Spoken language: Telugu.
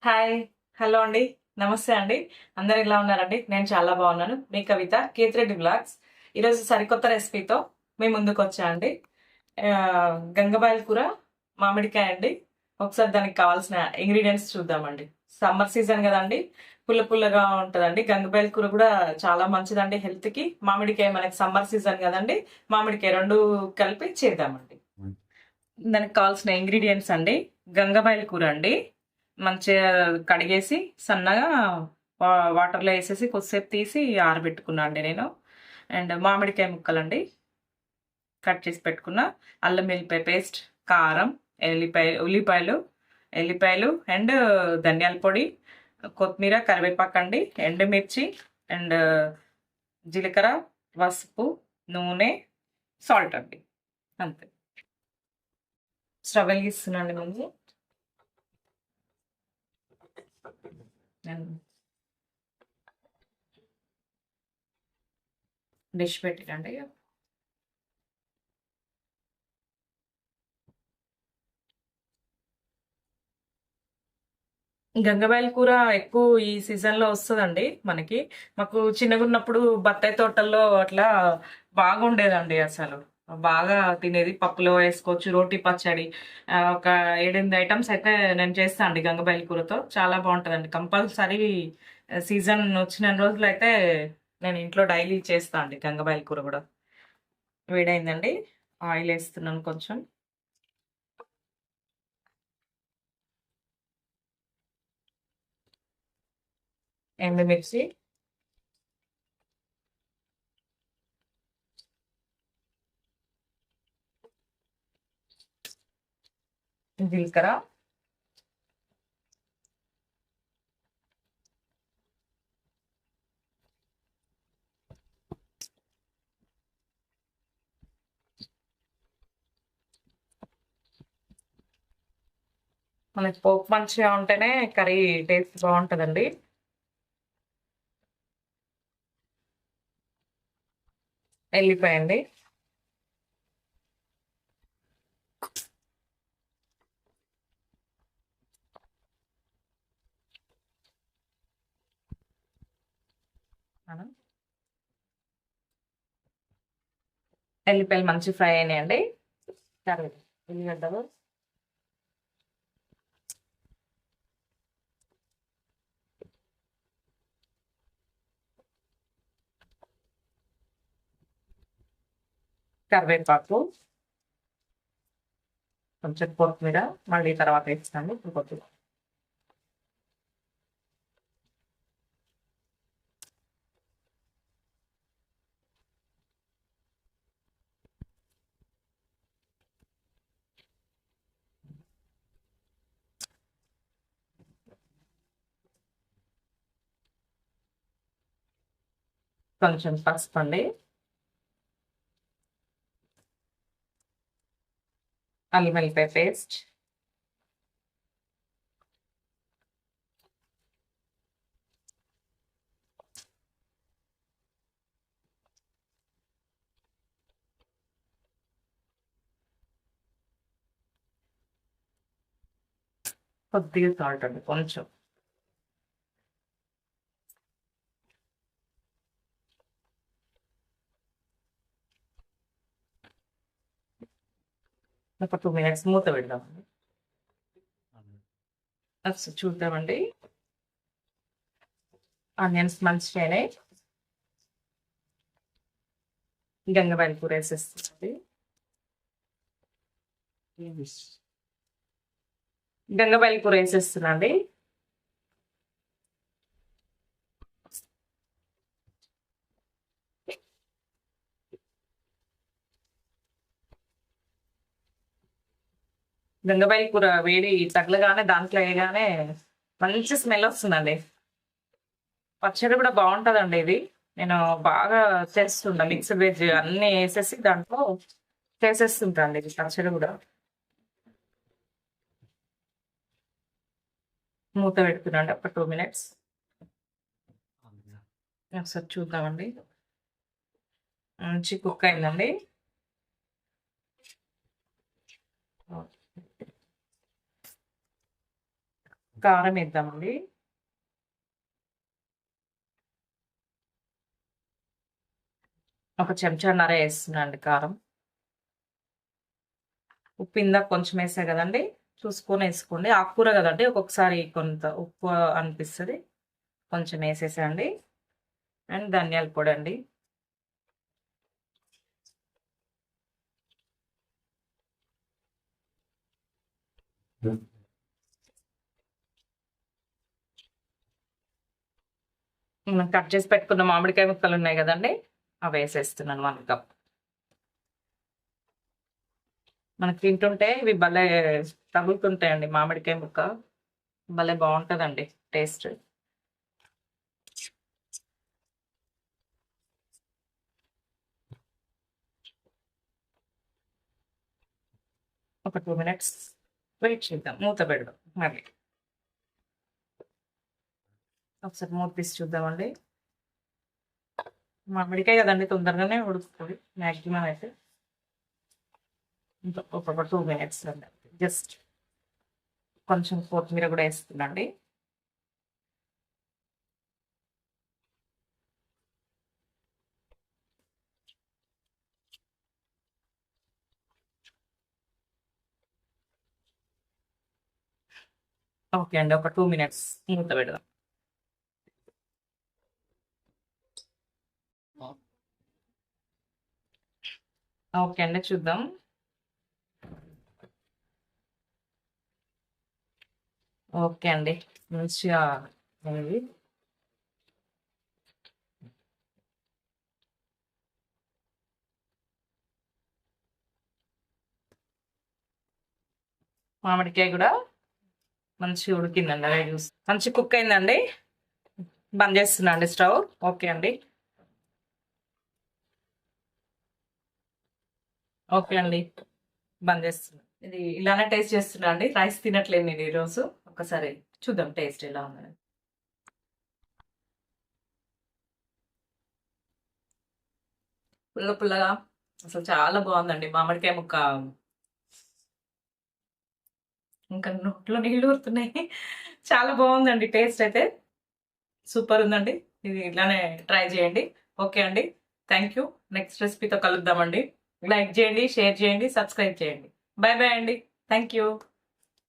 హాయ్. హలో అండి. నమస్తే అండి. అందరూ ఎలా ఉన్నారండి? నేను చాలా బాగున్నాను. మీ కవిత, కీర్తిరెడ్డి వ్లాగ్స్. ఈరోజు సరికొత్త రెసిపీతో మీ ముందుకొచ్చా అండి. గంగబాయల కూర, మామిడికాయ అండి. ఒకసారి దానికి కావాల్సిన ఇంగ్రీడియంట్స్ చూద్దామండి. సమ్మర్ సీజన్ కదండి, పుల్ల పుల్లగా ఉంటదండి. గంగబాయల కూర కూడా చాలా మంచిదండి హెల్త్‌కి. మామిడికాయ మనకి సమ్మర్ సీజన్ కదండి. మామిడికాయ 2 కలిపి చేద్దామండి. దానికి కావాల్సిన ఇంగ్రీడియంట్స్ అండి: గంగబాయల కూర అండి. మంచిగా కడిగేసి సన్నగా వాటర్లో వేసేసి కొద్దిసేపు తీసి ఆరబెట్టుకున్నా అండి నేను. అండ్ మామిడికాయ ముక్కలండి కట్ చేసి పెట్టుకున్న, అల్లం వెల్లిపాయ పేస్ట్, కారం, ఎల్లిపాయలు అండ్ ధనియాల పొడి, కొత్తిమీర, కరివేపాకు అండి, ఎండుమిర్చి అండ్ జీలకర్ర, పసుపు, నూనె, సాల్ట్ అండి. అంతే. స్టవ్ వెలిగిస్తున్నాండి ముందు. డిష్ పెట్టినండి. గంగబాయల కూర ఎక్కువ ఈ సీజన్లో వస్తుందండి మనకి. మాకు చిన్నగున్నప్పుడు బత్తాయి తోటల్లో అట్లా బాగుండేదండి అసలు. బాగా తినేది. పప్పులో వేసుకోవచ్చు, రోటి పచ్చడి, ఒక 7, 8 ఐటమ్స్ అయితే నేను చేస్తా అండి గంగబాయల కూరతో. చాలా బాగుంటుందండి. కంపల్సరీ సీజన్ వచ్చిన రోజులు అయితే నేను ఇంట్లో డైలీ చేస్తా అండి గంగబాయల కూర కూడా. వేడైందండి. ఆయిల్ వేస్తున్నాను కొంచెం. ఎండుమిర్చి, జీలకర్ర, మనకి పోపు మంచిగా ఉంటేనే కర్రీ టేస్ట్ బాగుంటుందండి. ఎల్లిపాయ అండి. మనం ఎల్లిపాయలు మంచి ఫ్రై అయినాయండి. ఉల్లిగడ్డలు, కరివేపాకు, కొంచెం కొత్తిమీర మళ్ళీ తర్వాత వేస్తాను. ఇప్పుడు కొత్తిమీర కొంచెం పసుపు అండి, అల్లం వెల్లిపాయ పేస్ట్, కొద్దిగా సాల్ట్ అండి కొంచెం. ఒక 2 మినిట్స్ మూత పెడదామండి. అసలు చూద్దామండి. ఆనియన్స్ మంచిగా అయినాయి. గంగబాయల కూర వేసేస్తుంది. గంగబాయల కూర వేసేస్తున్నాండి. గంగబాయల కూర వేడి తగలగానే దాంట్లో వేయగానే మంచి స్మెల్ వస్తుందండి. పచ్చడి కూడా బాగుంటుందండి ఇది. నేను బాగా చేస్తుంటా. మిక్స్డ్ వెజ్ అన్నీ వేసేసి దాంట్లో చేసేస్తుంటా అండి ఇది పచ్చడి కూడా. మూత పెడుతున్నాండి ఒక 2 మినిట్స్. ఒకసారి చూద్దామండి. మంచి కుక్ అయిందండి. కారం వేద్దామండి. ఒక చెంచాన్నర వేస్తున్నా అండి కారం. ఉప్పు ఇందాక కొంచెం వేసా కదండి, చూసుకొని వేసుకోండి. ఆకుకూర కదండి, ఒక్కొక్కసారి కొంత ఉప్పు అనిపిస్తుంది, కొంచెం వేసేసండి. అండ్ ధనియాల పొడి అండి. కట్ చేసి పెట్టుకున్న మామిడికాయ ముక్కలు ఉన్నాయి కదండి, అవి వేసేస్తున్నాను 1 కప్. మనకి తింటుంటే ఇవి భలే తగులుతుంటాయండి, మామిడికాయ ముక్క భలే బాగుంటుందండి టేస్ట్. ఒక 2 మినిట్స్ వెయిట్ చేద్దాం, మూత పెడదాం. మళ్ళీ ఒకసారి మూత తీసి చూద్దామండి. మామిడికాయ కదండి, తొందరగానే ఉడుకుతుంది మ్యాక్సిమం అయితే. ఒక 2 మినిట్స్ అండి. జస్ట్ కొంచెం కొత్తిమీర కూడా వేస్తుందండి. ఓకే అండి, ఒక 2 మినిట్స్ మూత పెడదాం. ఓకే అండి, చూద్దాం. ఓకే అండి, మంచిగా ఉంది. మామిడికాయ కూడా మంచిగా ఉడికిందండి, అదే చూసి మంచి కుక్ అయిందండి. బంద్ చేస్తున్నా అండి స్టవ్. ఓకే అండి. ఓకే అండి, బంద్ చేస్తున్నా. ఇది ఇలానే టేస్ట్ చేస్తున్నా అండి, రైస్ తినట్లేదు నేను ఈరోజు. ఒకసారి చూద్దాం టేస్ట్ ఎలా ఉందని. పుల్ల పుల్లగా అసలు చాలా బాగుందండి మామిడికాయ ముక్క. ఇంకా నోట్లో నీళ్ళు ఊరుతున్నాయి. చాలా బాగుందండి, టేస్ట్ అయితే సూపర్ ఉందండి. ఇది ఇలానే ట్రై చేయండి. ఓకే అండి, థ్యాంక్ యూ. నెక్స్ట్ రెసిపీతో కలుద్దామండి. లైక్ చేయండి, షేర్ చేయండి, సబ్స్క్రైబ్ చేయండి. బాయ్ బాయ్ అండి. Thank you.